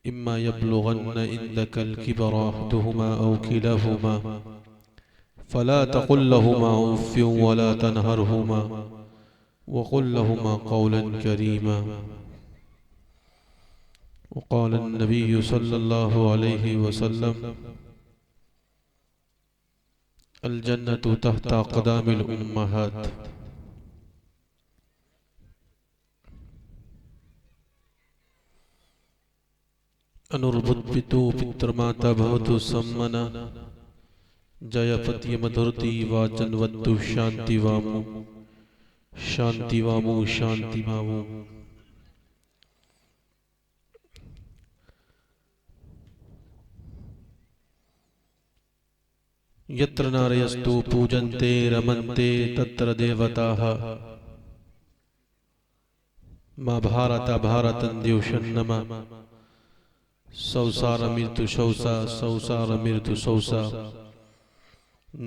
इम्मा यब्लुगन्न इंदकल किबरा अहदुहुमा औ किलाहुमा फला तकुल लहुमा उफ्फिन वला तनहरहुमा वकुल लहुमा कौलन करीमा। वक़ाल अन्नबिय्यु सल्लल्लाहु अलैहि वसल्लम अल जन्नतु तहता क़दामिल उम्महात। अनुर्बुद्धितो पितृमाता भवतु सम्मना जयपति मधुरति वाचनवत्तु शांतिवामु शांतिवामु शांतिवामु। यत्र नारयस्तु पूजन्ते रमन्ते तत्र देवताः मा भारत भारतं द्योषन्नमा संसार मृत्यु शौसा संसार मृत्यु शौसा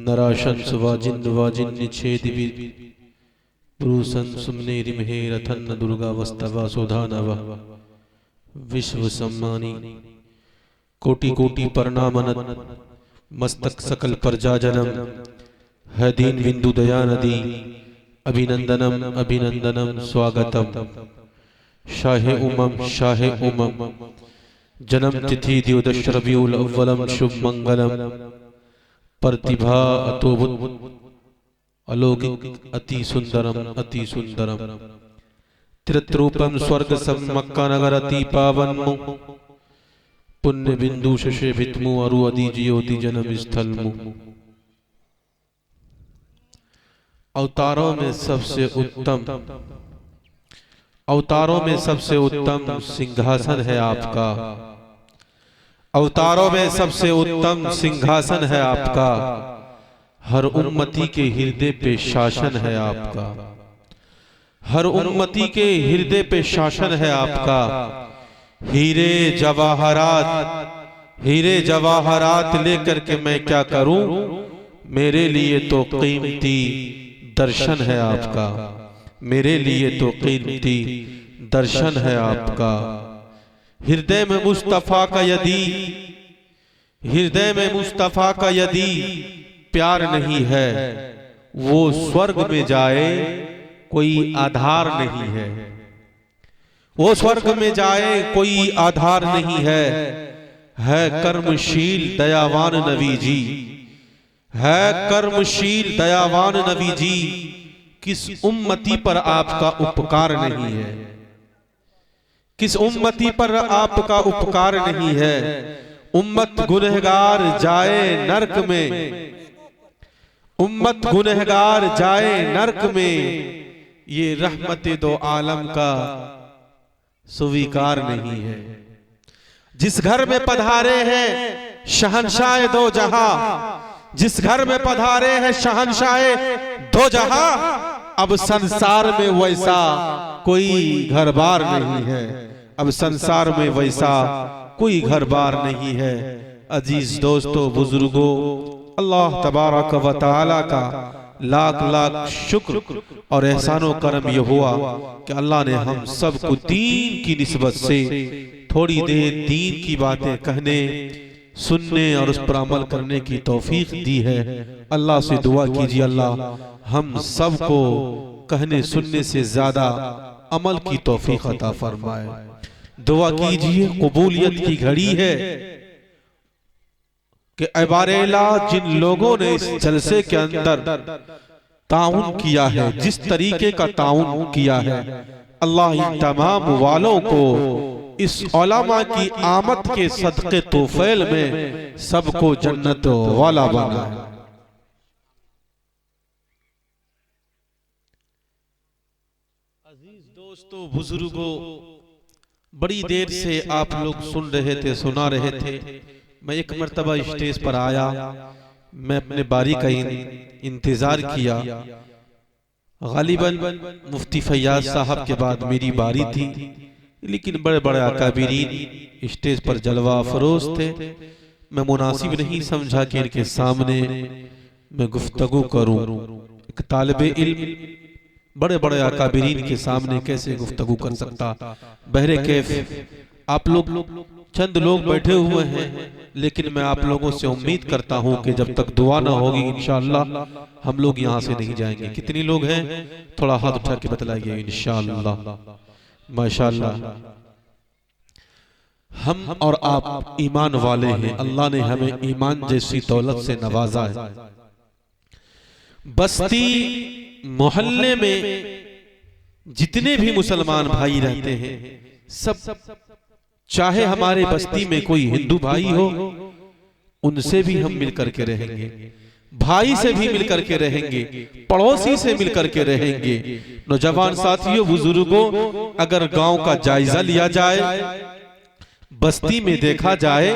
नराशंस वाजिन वाजिन छेदिवि पुरुषं सुमने रिमहे रथन्न दुर्गा वस्तवा सुधानव विश्व सम्मानी कोटि कोटि प्रणामनत मस्तक सकल प्रजाजनम है दीन बिंदु दया नदी अभिनंदनम अभिनंदनम स्वागतम। शाहे उमम जन्म तिथि द्योदश रबीउल अव्वलम शुभ मंगलम प्रतिभा अतोबुत अलौकिक अति सुंदरम अति सुंदरम। त्रित्रूपम स्वर्ग सम्मक्का नगर अति पावन पुण्य बिंदु शशे भित्मु अरु अदि ज्योति जन्म स्थल मु। अवतारों में सबसे उत्तम अवतारों में सबसे उत्तम सिंहासन है आपका। अवतारों में सबसे उत्तम सिंहासन है आपका। हर उम्मती के हृदय पे शासन है आपका। हर उम्मती के हृदय पे शासन है आपका। हीरे जवाहरात लेकर के मैं क्या करूं, मेरे लिए तो कीमती दर्शन है आपका। मेरे लिए तो कीमती दर्शन है आपका। हृदय में मुस्तफा का यदि प्यार नहीं है, वो स्वर्ग में जाए कोई आधार नहीं है। वो स्वर्ग में जाए कोई आधार नहीं है कर्मशील दयावान नबी जी, है कर्मशील दयावान नबी जी। किस उम्मती पर आपका उपकार नहीं है, किस उम्मती पर आपका उपकार नहीं है। उम्मत गुनहगार जाए नरक में, उम्मत गुनहगार जाए नरक में, ये रहमत दो आलम का स्वीकार नहीं है। जिस घर में पधारे हैं शहंशाह दो जहां, जिस घर में पधारे हैं शहंशाह दो जहां, अब संसार में वैसा कोई घर बार नहीं है। अब संसार में वैसा कोई घर बार नहीं है। अजीज दोस्तों बुजुर्गों, अल्लाह तबारक व तआला का लाख लाख शुक्र और एहसानो करम यह हुआ कि अल्लाह ने हम सबको दीन की निस्बत से थोड़ी देर दीन की बातें कहने, सुनने और उस पर अमल करने की तौफीक दी है। अल्लाह से दुआ कीजिए अल्लाह हम सबको कहने सुनने से ज्यादा अमल की तौफीक अता फरमाए। दुआ कीजिए, कबूलियत की घड़ी है कि अबारेला जिन लोगों ने इस जलसे के अंदर ताउन किया है, जिस तरीके का ताउन किया है, अल्लाह इन तमाम वालों को इस उलमा की आमद के सदक़े तोफैल में सबको जन्नत वाला बनाए। अजीज दोस्तों बुजुर्गों, बड़ी देर से आप लोग सुन रहे थे, सुना रहे थे। मैं एक मर्तबा स्टेज पर आया, मैं अपने बारी का इंतजार किया। गालिबन मुफ्ती फैयाज साहब के बाद मेरी बारी थी, लेकिन बड़े बड़े अकाबिरीन स्टेज पर जलवा फरोज थे। मैं मुनासिब नहीं समझा कि इनके सामने मैं गुफ्तगू करूं। एक तालिबे इल्म बड़े बड़े अकाबिरीन के सामने कैसे गुफ्तगू कर सकता। बहरे कैफ आप लोग चंद लोग बैठे हुए हैं, लेकिन मैं आप लोगों से उम्मीद करता हूं कि जब तक दुआ ना होगी इंशाअल्लाह हम लोग यहां से नहीं जाएंगे। कितनी लोग हैं, थोड़ा हाथ उठा के बतलाइए। इंशाअल्लाह, माशाअल्लाह, हम और आप ईमान वाले हैं। अल्लाह ने हमें ईमान जैसी दौलत से नवाजा है। बस्ती मोहल्ले में जितने भी मुसलमान भाई रहते हैं, सब, चाहे हमारे बस्ती में कोई हिंदू भाई हो, उनसे भी हम मिलकर के रहेंगे, भाई से भी मिलकर के रहेंगे, पड़ोसी से मिलकर के रहेंगे। नौजवान साथियों, बुजुर्गों, अगर गांव का जायजा लिया जाए, बस्ती में देखा जाए,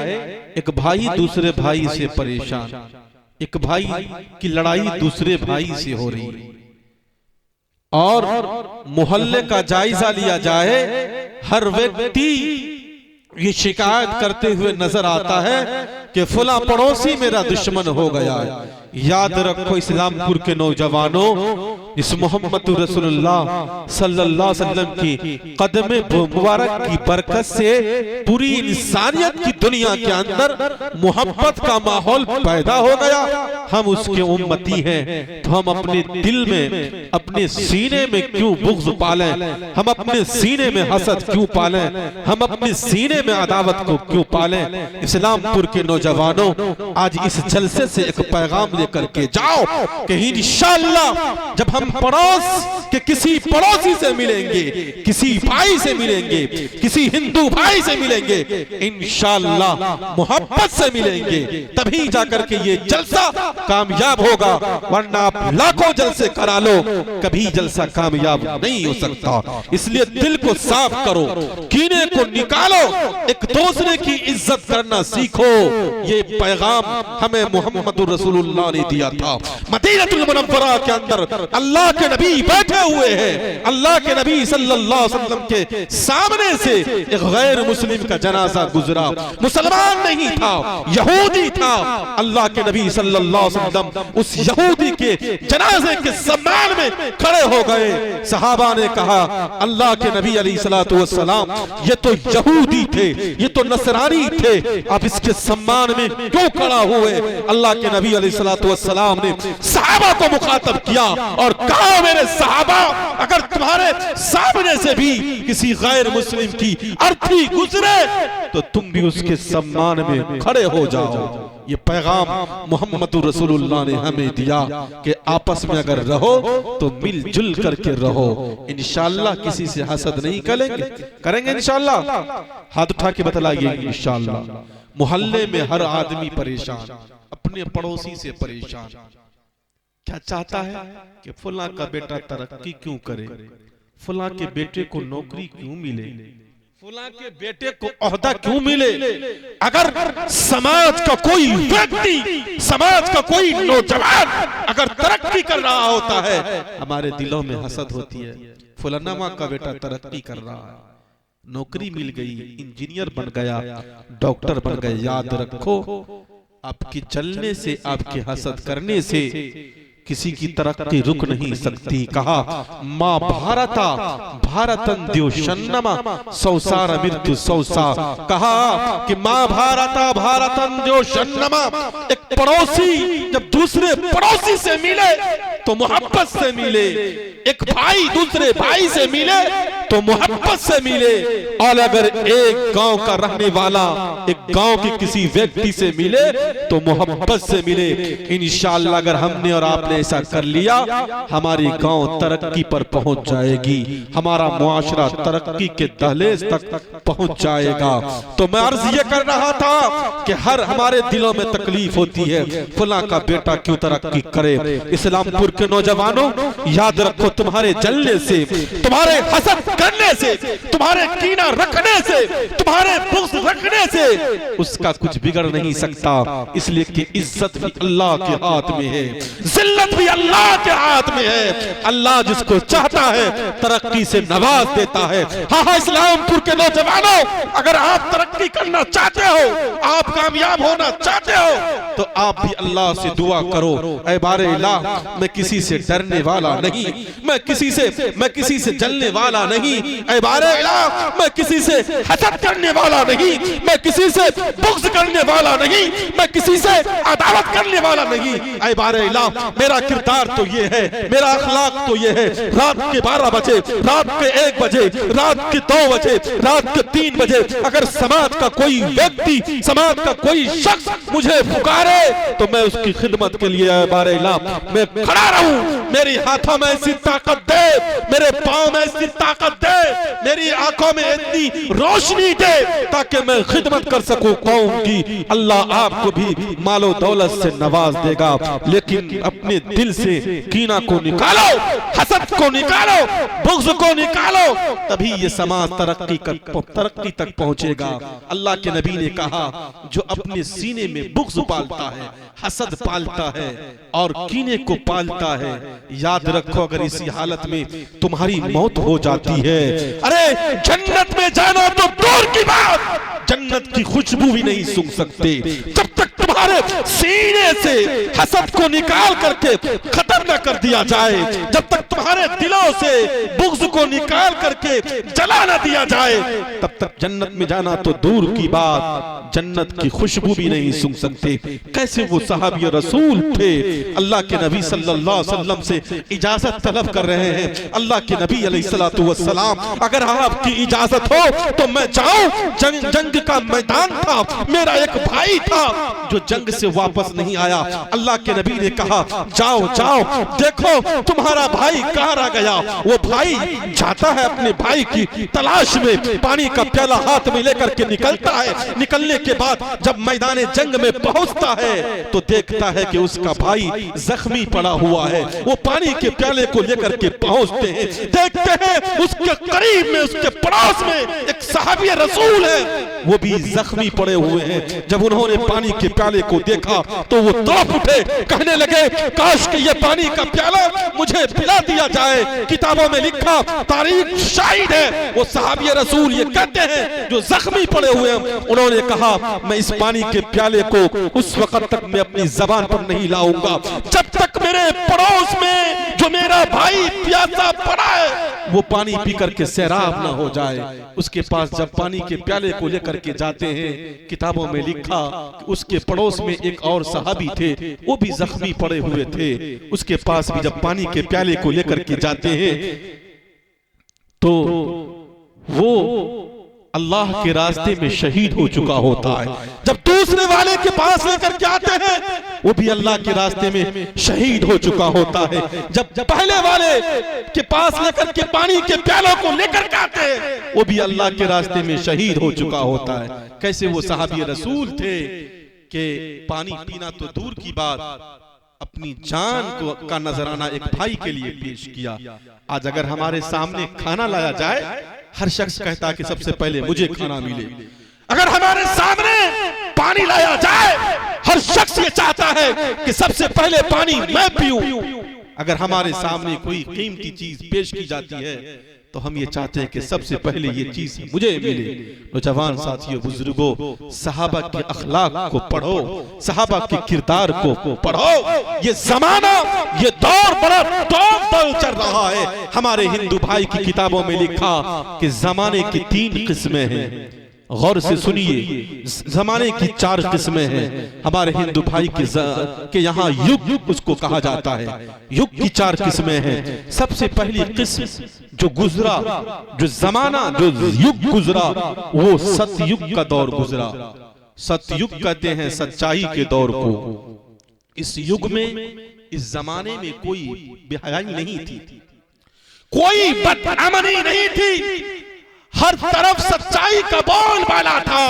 एक भाई दूसरे भाई से परेशान, एक भाई की लड़ाई दूसरे भाई से हो रही है, और मोहल्ले का जायजा लिया जाए, हर व्यक्ति ये शिकायत करते हुए नजर आता है कि फला पड़ोसी मेरा दुश्मन हो गया है। याद रखो इस्लामपुर के नौजवानों, इस मोहम्मद रसूलुल्लाह सल्लल्लाहु अलैहि वसल्लम की कदमे मुबारक की बरकत से पूरी इंसानियत की दुनिया के अंदर मोहब्बत का माहौल पैदा हो गया। हम उसके उम्मती हैं, तो हम अपने दिल में, अपने सीने में क्यों बुग़्ज़ पालें, हम अपने सीने में हसद क्यों पालें, हम अपने सीने में अदावत को क्यों पालें। इस्लामपुर के नौजवानों, आज इस जलसे से एक पैगाम लेकर के जाओ कि इंशाअल्लाह जब हम पड़ोस के किसी पड़ोसी से मिलेंगे, किसी भाई से मिलेंगे, किसी हिंदू भाई से मिलेंगे, इंशाअल्लाह मोहब्बत से मिलेंगे, तभी जाकर के ये जलसा कामयाब होगा। वरना आप लाखों जलसे करा लो, कभी जलसा कामयाब नहीं हो सकता। इसलिए दिल को साफ करो, कीने को निकालो, एक दूसरे की इज्जत करना सीखो। ये पैगाम हमें मोहम्मद रसूलुल्लाह ने दिया था। मदीनतुल मुनव्वरा के अंदर अल्लाह के नबी बैठे हुए हैं, अल्लाह के नबी सल्लल्लाहु अलैहि वसल्लम के सामने से एक गैर मुस्लिम का जनाजा गुजरा, मुसलमान नहीं था, यहूदी था। अल्लाह के नबी सल्लल्लाहु अलैहि वसल्लम उस यहूदी के जनाजे के सम्मान में खड़े हो गए। सहाबा ने कहा, अल्लाह के नबी अलैहिस्सलातु वस्सलाम, ये तो यहूदी थे, ये तो नसरानी थे, आप इसके सम्मान में क्यों खड़ा हुए? अल्लाह के नबी अलैहिस्सलातु वस्सलाम ने सहाबा को मुखातब किया और कहा, मेरे सहाबा, अगर तुम्हारे सामने से भी किसी गैर मुस्लिम की अर्थी गुजरे तो तुम भी उसके सम्मान में खड़े हो जाओ। ये पैगाम मोहम्मद रसूलुल्लाह ने हमें दिया कि आपस में अगर रहो तो मिलजुल करके रहो। इंशाअल्लाह किसी से हसद नहीं करेंगे इंशाअल्लाह। हाथ उठा के बतलाइए इंशाअल्लाह। मोहल्ले में हर आदमी परेशान, अपने पड़ोसी से परेशान, क्या चाहता है कि फुला का बेटा तरक्की क्यों करे, फुला के बेटे को नौकरी क्यों मिले, फुला के बेटे को ओहदा क्यों मिले। अगर समाज का कोई व्यक्ति, समाज का कोई नौजवान अगर तरक्की कर रहा होता है, हमारे दिलों में हसद होती है। फुलाना माँ का बेटा तरक्की कर रहा है, नौकरी मिल गई, इंजीनियर बन गया, डॉक्टर बन गए। याद रखो, आपके चलने से, आपके हसद करने से किसी की तरक्की रुक नहीं सकती। कहा, माँ भारता भारतन द्योषन्नमा सौसार मृत्यु सौसा। कहा कि माँ भारता भारतन द्योषन्नमा, एक पड़ोसी जब दूसरे पड़ोसी से मिले तो मोहब्बत से मिले, एक भाई दूसरे भाई से मिले तो मोहब्बत से मिले। और अगर एक गांव का रहने वाला एक गांव के किसी व्यक्ति से मिले तो मोहब्बत से मिले। इंशाअल्लाह अगर हमने और आपने ऐसा कर लिया, हमारी गांव तरक्की पर पहुंच जाएगी, हमारा मुआशरा तरक्की के दहलीज तक पहुंच जाएगा। तो मैं अर्ज ये कर रहा था कि हर हमारे दिलों में तकलीफ होती है, फुला का बेटा क्यों तरक्की करे। इस्लामपुर के नौजवानों, याद रखो, तुम्हारे जलने से, तुम्हारे हसद करने से, तुम्हारे कीना रखने से, तुम्हारे बुग़्ज़ रखने से उसका कुछ बिगड़ नहीं सकता। इसलिए कि इज्जत भी अल्लाह के हाथ में है, जिल्लत भी अल्लाह के हाथ में है। अल्लाह जिसको चाहता है तरक्की से नवाज देता है। हाँ, इस्लामपुर के नौजवानों, अगर आप तरक्की तरक्की करना चाहते हो, आप कामयाब होना चाहते हो, तो आप भी अल्लाह से दुआ करो, ऐ बारे इलाह मैं किसी से डरने वाला नहीं, मैं किसी से जलने वाला नहीं, ऐ बारे इलाह मैं किसी से हसद करने वाला नहीं, मैं किसी से बुग़्ज़ करने वाला नहीं, मैं किसी से अदावत करने वाला नहीं। ऐ बारे इलाह मेरा किरदार तो ये है, मेरा अखलाक तो ये है, रात के 12 बजे, रात के 1 बजे, रात के 2 बजे, रात के 3 बजे अगर समाज का कोई व्यक्ति, समाज का कोई शख्स मुझे पुकारे तो मैं उसकी खिदमत के लिए बारे इलाह मैं खड़ा रहूं। मेरी हाथों में ऐसी ताकत दे, मेरे पांव में ऐसी ताकत दे, मेरी आंखों में इतनी रोशनी दे ताकि मैं खिदमत कर सकूं कौम की। अल्लाह आपको भी मालो दौलत से नवाज देगा, लेकिन अपने दिल से कीना को निकालो, हसद को निकालो, बुग़्ज़ को निकालो, तभी ये समाज तरक्की तक पहुंचेगा। अल्लाह के नबी ने कहा जो अपने सीने में बुग़्ज़ पालता है, हसद पालता है और कीने को पालता है, याद रखो अगर इसी हालत में तुम्हारी मौत हो जाती है, अरे जन्नत में जाना तो दूर की बात, जन्नत की खुशबू भी नहीं सूंघ सकते। जब तक तुम्हारे सीने से हसद को निकाल करके खत्म न कर दिया जाए, जब तक तुम्हारे दिलों से बुग़्ज़ को निकाल करके जला न दिया जाए, तब तक जन्नत में जाना तो दूर की बात, जन्नत की खुशबू भी नहीं सूंघ सकते। कैसे वो सहाबी रसूल थे, अल्लाह के नबी सल्लल्लाहु अलैहि वसल्लम से इजाजत तलब कर रहे हैं। अल्लाह के नबी अलैहिस्सलातु वस्सलाम अगर आपकी इजाजत हो तो मैं जाऊं। जंग का मैदान था, मेरा एक भाई था जो जंग से वापस नहीं आया। अल्लाह के नबी ने कहा जाओ जाओ देखो तुम्हारा भाई कहाँ रह गया। वो भाई जाता है अपने भाई की तलाश में, पानी का प्याला हाथ में लेकर के निकलता है। निकलने के बाद जब मैदान जंग में पहुंचता है तो देखता है कि उसका भाई जख्मी पड़ा हुआ है। वो पानी के प्याले को लेकर के पहुंचते हैं, देखते हैं उसके करीब में, उसके पड़ोस में एक सहाबी रसूल है, वो भी जख्मी पड़े हुए हैं। जब उन्होंने पानी के प्याले को देखा तो वो तड़प उठे, कहने लगे काश कि ये पानी का प्याला मुझे पिला दिया जाए। किताबों में लिखा, तारीख शाहिद है, वो सहाबी रसूल ये कहते हैं जो जख्मी पड़े हुए हैं, उन्होंने कहा मैं इस पानी के प्याले को उस वक्त तक मैं अपनी जबान पर नहीं लाऊंगा जब तक मेरे पड़ोस में जो मेरा भाई प्यासा पड़ा है वो पानी पी करके सैराब ना हो जाए। उसके पास जब पानी के प्याले को लेकर के जाते हैं, किताबों में लिखा कि उसके पड़ोस में एक और सहाबी थे, वो भी जख्मी पड़े हुए थे। उसके पास भी जब पानी के प्याले को लेकर के जाते हैं तो वो अल्लाह के रास्ते में शहीद हो चुका होता है। जब दूसरे वाले के पास लेकर के आते हैं वो भी अल्लाह के रास्ते में शहीद हो चुका होता है। जब पहले वाले के पास लेकर के पानी के प्यालों को लेकर के आते हैं वो भी अल्लाह के रास्ते में शहीद हो चुका होता है। कैसे वो सहाबी रसूल थे कि पानी पीना तो दूर की बात, अपनी जान का नजराना एक भाई के लिए पेश किया। आज अगर हमारे सामने खाना लाया जाए, हर शख्स कहता कि सबसे पहले मुझे खाना मिले। अगर हमारे सामने पानी लाया जाए, हर शख्स ये चाहता है कि सबसे पहले पानी मैं पीऊं। अगर हमारे सामने कोई कीमती चीज पेश की जाती है तो हम ये चाहते हैं कि सबसे पहले ये चीज मुझे मिले। नौजवान साथियों, बुजुर्गों, सहाबा के अखलाक को पढ़ो, सहाबा के किरदार को पढ़ो। ये जमाना, ये दौर बड़ा दौर चल रहा है। हमारे हिंदू भाई की किताबों में लिखा कि जमाने की 3 किस्में हैं। गौर से सुनिए, जमाने की 4 किस्में हैं। हमारे हिंदू भाई के यहाँ युग उसको कहा जाता है। युग की 4 किस्में हैं। सबसे पहली किस्म जो गुजरा, जो जमाना, जो युग गुजरा, वो सतयुग का दौर गुजरा। सतयुग कहते हैं सच्चाई के दौर को। इस युग में, इस जमाने में कोई बेहयाई नहीं थी, कोई बदअमनी नहीं थी, हर तरफ सच्चाई का बोलबाला था।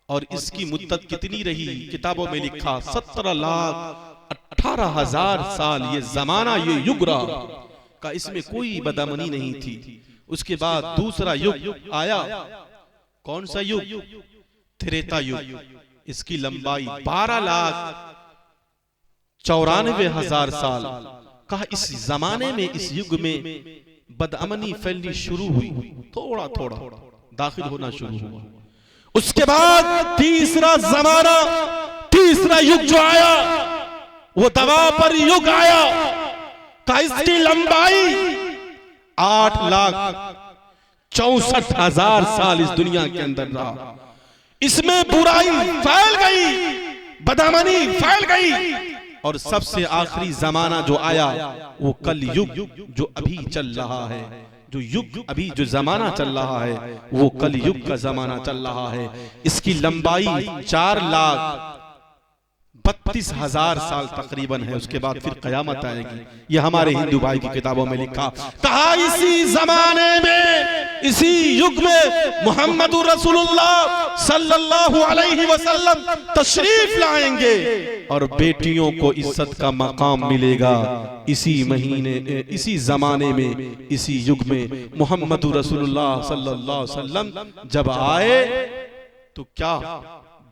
और इसकी मुद्दत कितनी रही? किताबों में लिखा 17,18,000 साल ये जमाना, ये युग रहा का, इसमें कोई बदअमनी नहीं थी। उसके बाद दूसरा युग आया। कौन सा युग? त्रेता युग। इसकी लंबाई 12,94,000 साल। कहा इस जमाने में, इस युग में बदअमनी फैलनी शुरू हुई, थोड़ा थोड़ा दाखिल होना शुरू हुआ। उसके बाद तीसरा जमाना, तीसरा युग जो आया वो द्वापर युग आया का इसकी लंबाई 8,64,000 साल इस दुनिया के अंदर रहा। इसमें बुराई फैल गई, बदअमनी फैल गई, और सबसे आखिरी जमाना जो आया वो कल युग जो अभी चल रहा है, जो युग अभी जो जमाना चल रहा है वो कल युग का जमाना चल रहा है। इसकी लंबाई 4,32,000 साल तकरीबन है। उसके बाद फिर कयामत आएगी। ये हमारे हिंदू भाई की किताबों में लिखा, कहा इसी जमाने में, इसी युग में मोहम्मद रसूलुल्लाह सल्लल्लाहु अलैहि वसल्लम तशरीफ लाएंगे और बेटियों को इज्जत का मकाम मिलेगा। इसी महीने, इसी जमाने में, इसी युग में मोहम्मद रसूलुल्लाह सल्लल्लाहु अलैहि वसल्लम जब आए तो क्या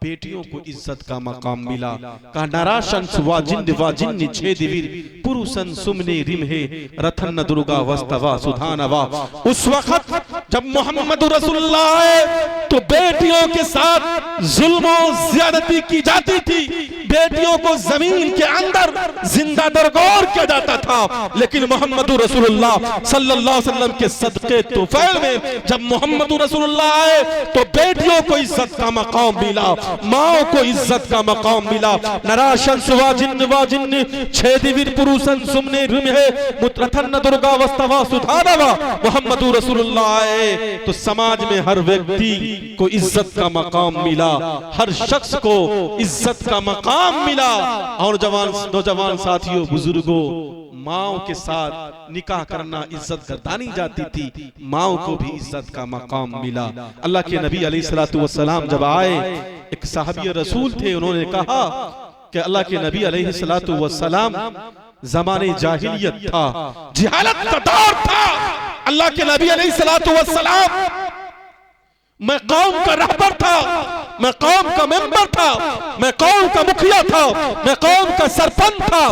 बेटियों को इज्जत का मकाम मिला। कहा नराशन वाजिन्द वाजिन्नी छेदिवीर पुरुषन सुमने रिमहे रथन दुर्गा वस्तवा सुधानवा। उस वक्त जब मोहम्मद रसूलुल्लाह आए तो बेटियों के साथ जुल्म और ज्यादती की जाती थी। बेटियों को जमीन के अंदर जिंदा दरगोर किया जाता था। लेकिन मोहम्मद रसूलुल्लाह सल्लल्लाहु अलैहि वसल्लम के सदके तौफील में जब मोहम्मद रसूलुल्लाह आए तो बेटियों को इज्जत का मकाम मिला, माओ को इज्जत का मकाम मिला। नराशन वाजिन्न वाजिन्न छेदिवीर पुरुषन सुमने रिमहे मुत्रथन दुर्गा वस्तवा सुधानवा। मोहम्मद रसूलुल्लाह आए तो समाज में हर व्यक्ति को इज्जत का मकाम मिला, हर शख्स को इज्जत का मकाम मिला। और नौजवान साथियों, बुजुर्गों, माओ के साथ निकाह करना इज्जत गर्दानी जाती थी, माओ को भी इज्जत का मकाम मिला। अल्लाह के नबी अलैहिस्सलातु वस्सलाम जब आए, एक साहबी रसूल थे, उन्होंने कहा कि अल्लाह के नबी अलैहिस्सलातु वस्सलाम ज़माने जाहिलियत था, जिहालत का दौर था। अल्लाह के नबी अलैहिस्सलातु वस्सलाम मैं कौम का रहबर था, मैं कौम का मेंबर था, मैं कौम का मुखिया था, मैं कौम का सरपंच था।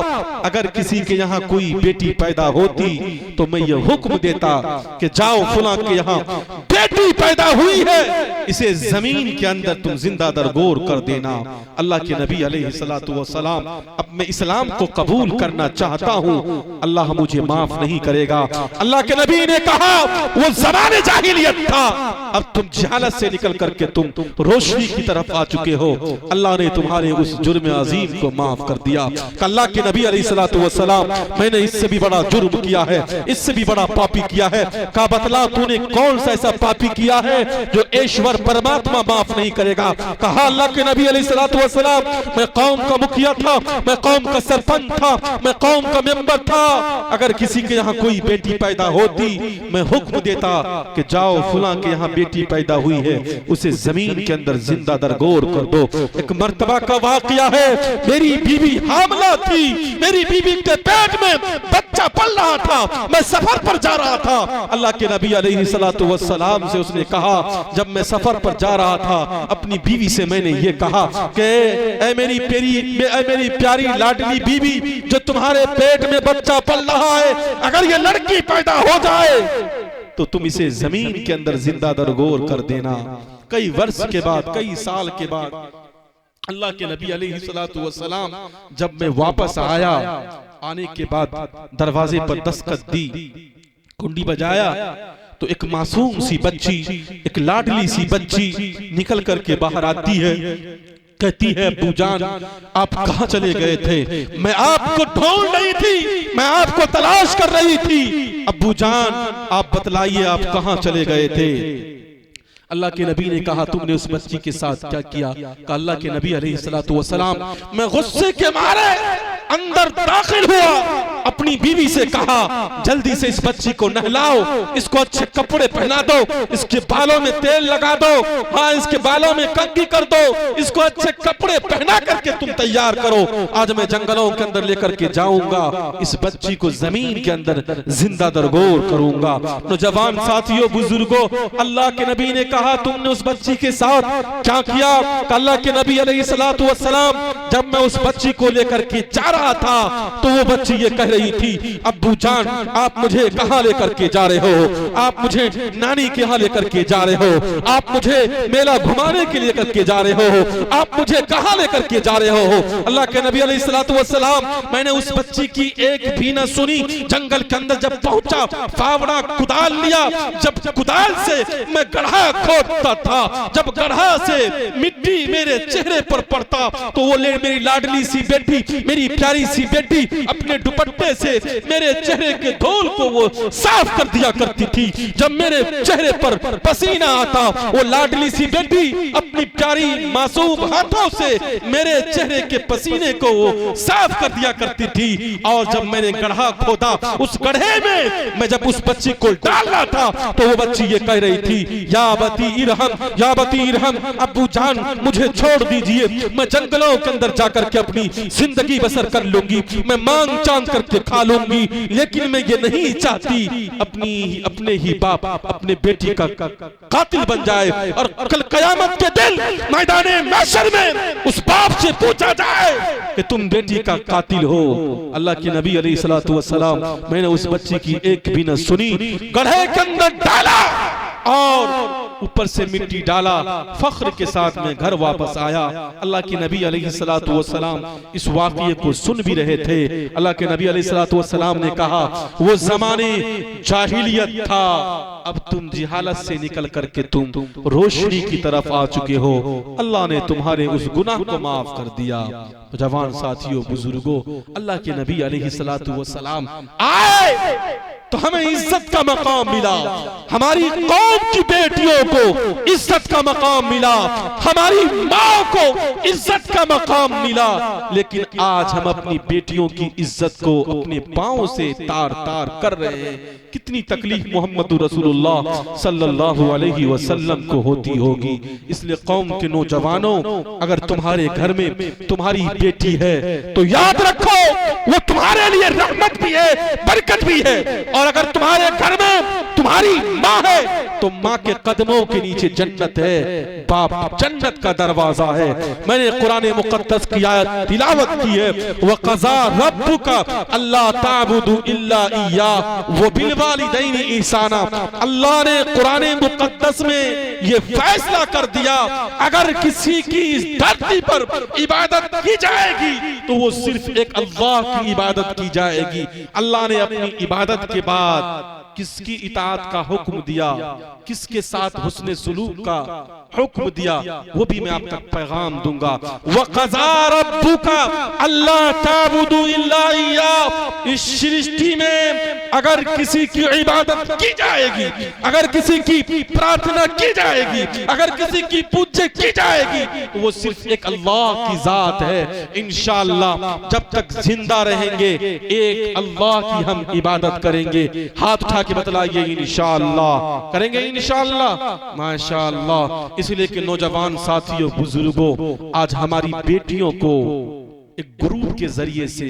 अगर किसी के यहाँ कोई बेटी पैदा होती तो मैं ये हुक्म देता कि जाओ फुला के यहाँ बेटी पैदा हुई है, इसे जमीन के अंदर तुम जिंदा दरगोर कर देना। अल्लाह के नबी अलैहिस्सलातु वस्सलाम, अब मैं इस्लाम को कबूल करना चाहता हूँ, अल्लाह मुझे माफ नहीं करेगा। अल्लाह के नबी ने कहा वो ज़माने जाहिलियत था, अब तुम जहालत से निकल करके तुम रोशनी की तरफ आ चुके हो। अल्लाह ने तुम्हारे उस जुर्म अजीम को माफ कर दिया। अल्लाह के नबी अलैहिस्सलातु वस्सलाम, मैंने इससे भी बड़ा जुर्म किया है, इससे भी बड़ा पापी किया है। कहा बतला तूने कौन सा ऐसा पापी किया है जो ईश्वर परमात्मा माफ नहीं करेगा। कहा अल्लाह के नबी अलैहिस्सलातु वस्सलाम, मैं कौम का मुखिया था, मैं कौम का सरपंच था, मैं कौम का मेंबर था। अगर किसी के यहाँ कोई बेटी पैदा होती मैं हुक्म देता कि जाओ फुला के यहाँ बेटी पैदा हुई है, उसे जमीन के अंदर जिंदा दरगोर कर दो। एक मर्तबा का वाकया है, मेरी बीवी हामला थी, मेरी बीवी के पेट में बच्चा पल रहा था, मैं सफर पर जा रहा था। अल्लाह के नबी अलैहिस्सलातु वस्सलाम से उसने कहा, जब मैं सफर पर जा रहा था अपनी बीवी से मैंने ये कहा कि ऐ मेरी प्यारी लाडली बीवी, जो तुम्हारे पेट में बच्चा पल रहा है, अगर ये लड़की पैदा हो जाए तो तुम इसे जमीन के अंदर जिंदा दरगोर कर देना। कई वर्ष के बाद, कई साल के बाद अल्लाह के नबी अलैहिस्सलातु वस्सलाम जब मैं वापस आया, आने के बाद दरवाजे पर दस्तक दी, कुंडी बजाया तो एक मासूम सी बच्ची, एक लाडली सी बच्ची निकल करके बाहर आती है। कहती है अब्बू जान आप कहाँ चले गए थे? मैं आपको ढूंढ रही थी, मैं आपको तलाश कर रही थी। अब्बू जान आप बतलाइए आप कहाँ चले गए थे? अल्लाह के नबी ने कहा तुमने उस बच्ची के साथ क्या किया? कहा अल्लाह के नबी अलैहिस्सलातु वस्सलाम, मैं गुस्से के मारे अंदर दाखिल हुआ, अपनी बीवी से कहा जल्दी से इस बच्ची को नहलाओ, इसको अच्छे कपड़े पहना दो, इसके बालों में तेल लगा दो, हाँ इसके बालों में कंघी कर दो, इसको अच्छे कपड़े पहना करके तुम तैयार करो। आज मैं जंगलों के अंदर लेकर के जाऊंगा, इस बच्ची को जमीन के अंदर जिंदा दरगोर करूंगा। नौजवान साथियों, बुजुर्गों, अल्लाह के नबी ने कहा तुमने उस बच्ची के साथ क्या किया? अल्लाह के नबी अलैहिस्सलातु वस्सलाम जब मैं उस बच्ची को लेकर के जा रहा था तो वो बच्ची ये कह रही थी, अब्बू जान आप मुझे कहाँ लेकर के जा रहे हो, आप मुझे नानी के यहाँ लेकर के जा रहे हो, आप मुझे मेला घुमाने के लिए लेकर के जा रहे हो, आप मुझे कहाँ लेकर के जा रहे हो। अल्लाह के नबी अलैहिस्सलातु वस्सलाम, मैंने उस बच्ची की एक भी न सुनी। जंगल के अंदर जब पहुंचा, फावड़ा कुदाल लिया, जब कुदाल से मैं गड्ढा खोदता था, जब गड्ढा से मिट्टी मेरे चेहरे पर पड़ता तो वो मेरी लाडली सी बेटी, मेरी प्यारी सी बेटी अपने दुपट्टे से मेरे चेहरे के धूल को वो साफ कर दिया करती थी। जब मेरे चेहरे पर पसीना आता, वो लाडली सी बेटी अपनी प्यारी मासूम हाथों से मेरे चेहरे के पसीने को वो साफ कर दिया करती थी। और जब मैंने गड्ढा खोदा, उस गड्ढे में मैं जब उस बच्ची को डालना था तो वो बच्ची ये कह रही थी, या बती इरहम, या बती इरहम, अब्बू जान मुझे छोड़ दीजिए, मैं जंगलों के अंदर जाकर के अपनी जिंदगी बसर कर लूंगी, मैं मांग चांद करके खा लूंगी, लेकिन मैं ये नहीं चाहती अपने ही बाप अपने बेटी का कातिल बन जाए और कल कयामत के दिन मैदाने महशर में उस बाप से पूछा जाए कि तुम बेटी का कातिल हो। अल्लाह के नबी अलैहिस्सलातु वस्सलाम, मैंने उस बच्ची की एक भी न सुनी, गड्ढे के अंदर डाला और ऊपर से मिट्टी डाला, फख्र के साथ में घर वापस आया। अल्लाह के नबी अलैहिस्सलातु वस्सलाम इस वाक़ये को सुन भी रहे थे। अल्लाह के नबी अलैहिस्सलातु वस्सलाम ने कहा, वो ज़माने जाहिलियत था, अब तुम जिहालत से निकल करके तुम रोशनी की तरफ आ चुके हो, अल्लाह ने तुम्हारे उस गुनाह को माफ कर दिया। जवान साथियों, बुजुर्गों, अल्लाह के नबी अलैहिस्सलातु वस्सलाम आए तो हमें इज्जत का मकाम मिला, हमारी कौम की बेटियों को इज्जत का मकाम मिला, हमारी माँ को इज्जत का मकाम मिला। लेकिन आज हम अपनी बेटियों की इज्जत को अपने पांव से तार तार कर रहे हैं। कितनी तकलीफ मोहम्मद रसूलुल्लाह सल्लल्लाहु अलैहि वसल्लम को होती होगी। इसलिए कौम के नौजवानों, अगर तुम्हारे घर में तुम्हारी बेटी है तो याद रखो वो तुम्हारे लिए रहमत भी है, बरकत भी है। और अगर तुम्हारे घर में तुम्हारी माँ है तो माँ के कदमों के नीचे जन्नत है, बाप जन्नत का दरवाजा है। मैंने कुरान मुक़द्दस की आयत तिलावत की है, वक़ज़ा रब्बुका अल्ला ताबुदु इल्ला इय्या व बिल वालिदैनि ihसाना। अल्लाह ने कुरान मुक़द्दस में ये फैसला कर दिया, अगर किसी की इस धरती पर इबादत की जाएगी तो वो सिर्फ एक अल्लाह की इबादत की जाएगी। अल्लाह ने अपनी इबादत के बाद किसकी इताअत का हुक्म दिया, किसके साथ हुस्ने सुलूक का हुक्म दिया, वो भी मैं आप तक पैगाम दूंगा। वक़ज़ा रब्बुका अल्ला ताबुदु इल्ला इय्या। इस सृष्टि में अगर किसी की इबादत की जाएगी, अगर किसी की प्रार्थना की जाएगी, अगर किसी की पूजा की जाएगी तो वो सिर्फ एक अल्लाह की जात है। इंशाअल्लाह जब तक जिंदा रहेंगे एक अल्लाह की हम इबादत करेंगे। हाथ उठा के बतलाइए, इंशाअल्लाह करेंगे, इंशाअल्लाह, माशाअल्लाह। इसलिए कि नौजवान साथियों, बुजुर्गों, आज हमारी बेटियों को एक गुरूर के जरिए से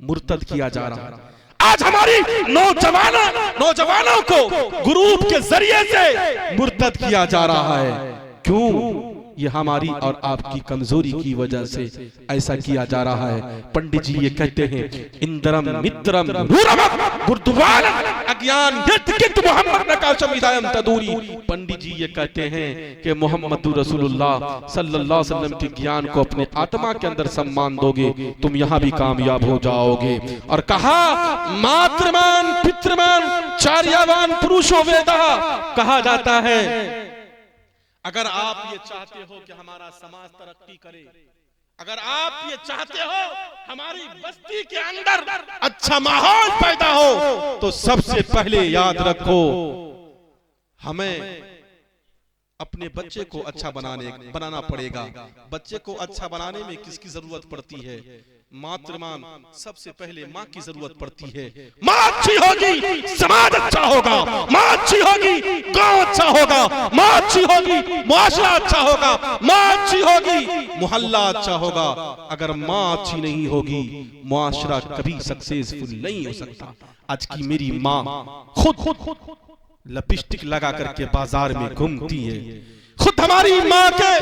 मुर्तद किया जा रहा है। आज हमारी नौजवानों को गुरूर के जरिए से मुर्तद किया जा रहा है। क्यों? ये हमारी और आपकी कमजोरी की वजह से ऐसा किया जा रहा है। पंडित जी ये कहते हैं, इंद्रम मित्रम अज्ञान मोहम्मद नकाशम तदूरी। पंडित जी ये कहते हैं कि मोहम्मद रसूलुल्लाह सल्लल्लाहु अलैहि वसल्लम के ज्ञान को अपने आत्मा के अंदर सम्मान दोगे, तुम यहाँ भी कामयाब हो जाओगे। और कहा, मातृमान पितृमान चार्यवान पुरुषो वेदः। कहा जाता है अगर आप ये चाहते हो कि हमारा समाज तरक्की करे, अगर आप ये चाहते हो हमारी बस्ती के अंदर अच्छा माहौल पैदा हो, तो सबसे पहले याद रखो हमें अपने बच्चे को अच्छा बनाना पड़ेगा। बच्चे को अच्छा बनाने में किसकी जरूरत पड़ती है? मातृमान, सबसे पहले माँ की जरूरत पड़ती है। माँ अच्छी होगी समाज अच्छा होगा, माँ अच्छी होगी गांव अच्छा होगा, माँ अच्छी होगी मुआशरा अच्छा होगा, माँ अच्छी होगी मोहल्ला अच्छा होगा। अगर माँ अच्छी नहीं होगी मुआशरा कभी सक्सेसफुल नहीं हो सकता। आज की मेरी माँ खुद लिपस्टिक लगा करके बाजार में घूमती है, खुद हमारी माँ के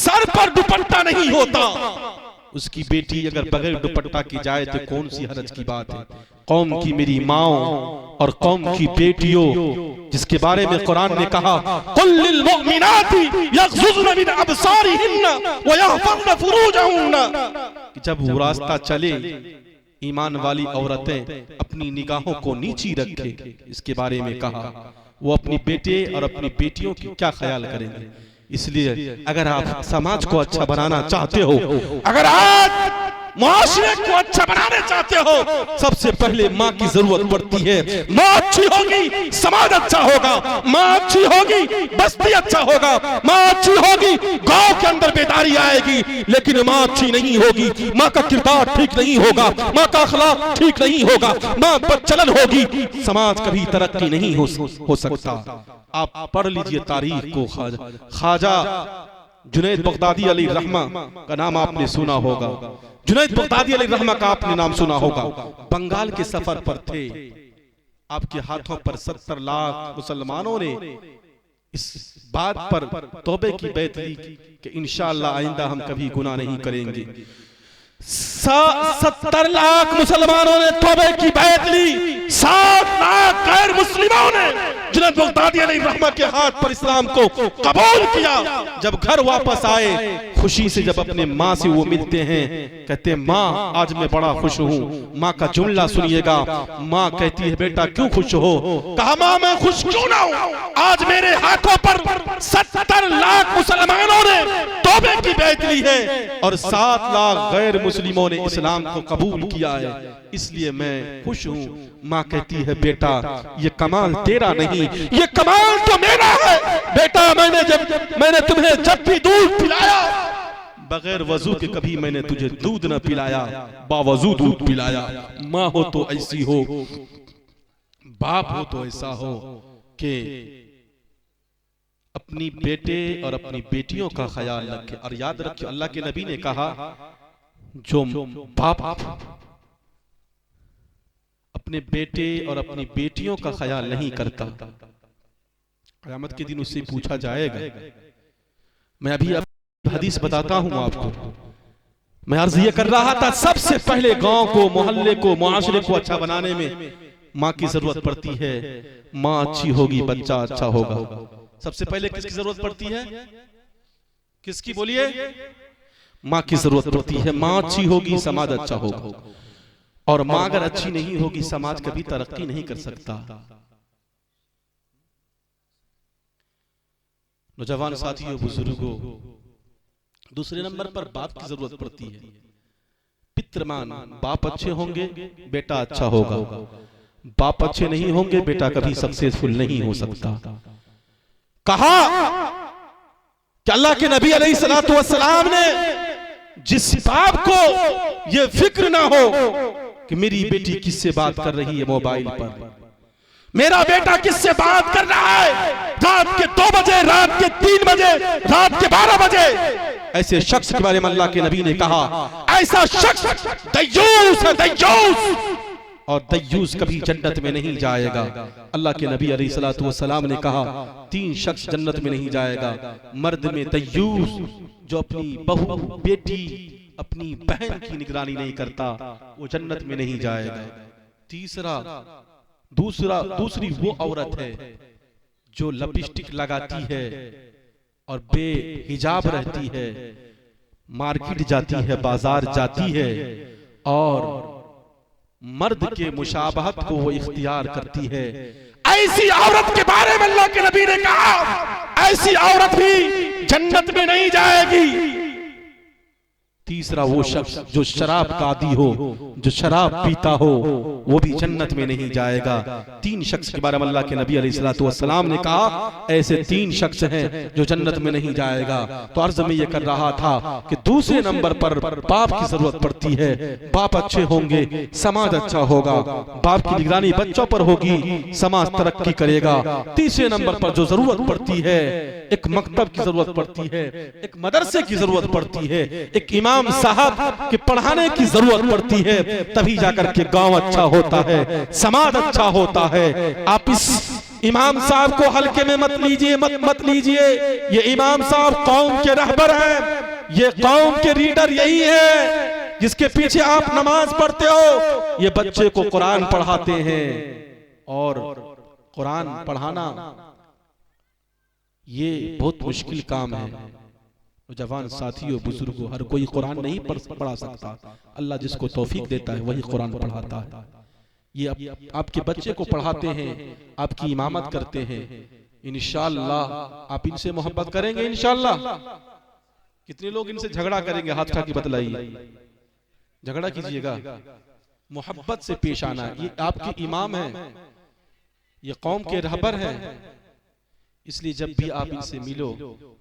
सर पर दुपट्टा नहीं होता, उसकी बेटी अगर बगैर दुपट्टा की जाए तो कौन सी हरज की बात है। कौम की मेरी माओ और कौम की बेटियों, जिसके बारे में कुरान ने कहा कुल लिल मुमिनाती यग़ज़ुज़्न मिन अबसारिहिन्ना व यहफ़ज़्न फ़ुरूजहुन्ना, जब वो रास्ता चले ईमान वाली औरतें अपनी निगाहों को नीची रखें, इसके बारे में कहा। वो अपनी बेटे और अपनी बेटियों की क्या ख्याल करेंगे। इसलिए अगर आप समाज को अच्छा बनाना चाहते हो, अगर आज मुआशरे को अच्छा बनाने चाहते हो, सबसे पहले माँ की जरूरत पड़ती है। माँ अच्छी होगी समाज अच्छा होगा, माँ अच्छी होगी बस्ती अच्छा होगा, माँ अच्छी होगी गांव के अंदर बेदारी आएगी। लेकिन माँ अच्छी नहीं होगी, माँ का किरदार ठीक नहीं होगा, माँ का अखलाक ठीक नहीं होगा, माँ बदचलन होगी, समाज कभी तरक्की नहीं हो सकता। आप पढ़ लीजिए तारीख को, ख्वाजा जुनैद बगदादी अलैहि रहमा का नाम आपने सुना होगा। जुनैद बगदादी अलैहि रहमा का आपने नाम सुना होगा। बंगाल के सफर पर थे, आपके हाथों पर 70 लाख मुसलमानों ने इस बात पर तौबे की बैत ली कि इंशाअल्लाह आइंदा हम कभी गुनाह नहीं करेंगे। 70 लाख मुसलमानों ने तौबे की बैत ली, 7 लाख गैर मुस्लिमों ने जुनैद बगदादी अलैहि रहमा के हाथ पर इस्लाम को कबूल किया। जब घर वापस आए, खुशी से जब अपने माँ से वो मिलते हैं, कहते हैं माँ आज मैं बड़ा खुश हूँ। माँ का जुमला सुनिएगा, माँ कहती है बेटा क्यों खुश हो। कहा माँ मैं खुश क्यों ना हूँ, आज मेरे हाथों पर 70 लाख मुसलमानों ने तौबे की बैत ली है और 7 लाख गैर मुस्लिमों ने इस्लाम को कबूल किया है, इसलिए मैं खुश हूँ। माँ कहती है बेटा ये कमाल तेरा नहीं, ये कमाल तो मेरा है। बेटा मैंने तुम्हें जब भी दूध पिलाया बगैर वजू के कभी मैंने तुझे दूध न पिलाया, बावजू दूध पिलाया। माँ हो तो ऐसी हो, बाप हो तो ऐसा हो कि अपनी बेटे और अपनी बेटियों का ख्याल रखे। और याद रखिए अल्लाह के नबी ने कहा जो बाप अपने बेटे और अपनी बेटियों का ख्याल नहीं करता, क़यामत के दिन उससे पूछा जाएगा। मैं अभी हदीस बताता हूं आपको। मैं अर्ज ये कर रहा था, सबसे पहले गांव को, मोहल्ले को, मुआशरे को अच्छा बनाने में माँ की जरूरत पड़ती है। माँ अच्छी होगी बच्चा अच्छा होगा। सबसे पहले किसकी जरूरत पड़ती है, किसकी बोलिए, माँ की जरूरत पड़ती है। माँ अच्छी होगी समाज अच्छा होगा, और माँ अगर अच्छी नहीं होगी समाज कभी तरक्की नहीं कर सकता। नौजवान साथियों, बुजुर्गों, दूसरे नंबर पर बाप की जरूरत पड़ती है। पितृमान, बाप अच्छे होंगे बेटा अच्छा होगा, बाप अच्छे नहीं होंगे बेटा कभी सक्सेसफुल नहीं हो सकता। कहा कि अल्लाह के नबी अलैहिस्सलातु वस्सलाम ने जिस बाप को यह फिक्र ना हो कि मेरी बेटी किससे बात कर रही है मोबाइल पर, मेरा बेटा किससे बात कर रहा है रात के 2 बजे, रात के 3 बजे, रात के 12 बजे, ऐसे शख्स के बारे में अल्लाह के नबी ने कहा ऐसा शख्स दय्यूस है, दय्यूस, और दय्यूस कभी जन्नत में नहीं जाएगा। अल्लाह के नबी अलैहिस्सलातु वस्सलाम ने कहा 3 शख्स जन्नत में नहीं जाएगा। मर्द में दय्यूस, जो अपनी बहू, बेटी, अपनी बहन की निगरानी नहीं करता, वो जन्नत में नहीं जाएगा। दूसरी वो औरत है जो लिपस्टिक लगाती है और बेहिजाब रहती है, मार्केट जाती है, बाजार जाती है और मर्द के मुशाबहत को वो इख्तियार करती है। ऐसी औरत के बारे में अल्लाह के नबी ने कहा ऐसी औरत भी जन्नत में नहीं जाएगी। तीसरा वो शख्स जो शराब का आदी हो, जो शराब पीता हो, वो भी जन्नत में नहीं जाएगा। 3 शख्स के बारे में अल्लाह के नबी अलैहिस्सलातु वस्सलाम ने कहा ऐसे 3 शख्स हैं जो जन्नत में नहीं जाएगा। तो अर्ज में ये कर रहा था कि दूसरे नंबर पर बाप की जरूरत पड़ती है। बाप अच्छे होंगे समाज अच्छा होगा, बाप की निगरानी बच्चों पर होगी समाज तरक्की करेगा। तीसरे नंबर पर जो जरूरत पड़ती है, एक मकतब की जरूरत पड़ती है, एक मदरसे की जरूरत पड़ती है, एक इमाम साहब के पढ़ाने की जरूरत पड़ती है, तभी जाकर के गांव अच्छा होता है, समाज अच्छा होता है। आप इस इमाम साहब को हल्के में मत लीजिए, मत लीजिए। ये इमाम साहब कौम के रहबर हैं, ये कौम के रीडर यही है जिसके पीछे आप नमाज पढ़ते हो। ये बच्चे को कुरान पढ़ाते हैं, और कुरान पढ़ाना ये बहुत मुश्किल काम है। जवान साथियों, बुजुर्गों, हर कोई कुरान नहीं पढ़ा सकता। अल्लाह जिसको तौफीक देता है वही कुरान पढ़ाता है। ये आपके बच्चे को पढ़ाते हैं, आपकी इमामत करते हैं। इंशाअल्लाह आप इनसे मोहब्बत करेंगे इंशाअल्लाह। कितने लोग इनसे झगड़ा करेंगे? हाथ उठा के बतलाइए। झगड़ा कीजिएगा, मोहब्बत से पेश आना। ये आपके इमाम हैं, ये कौम के रहबर हैं, इसलिए जब भी आप इनसे मिलो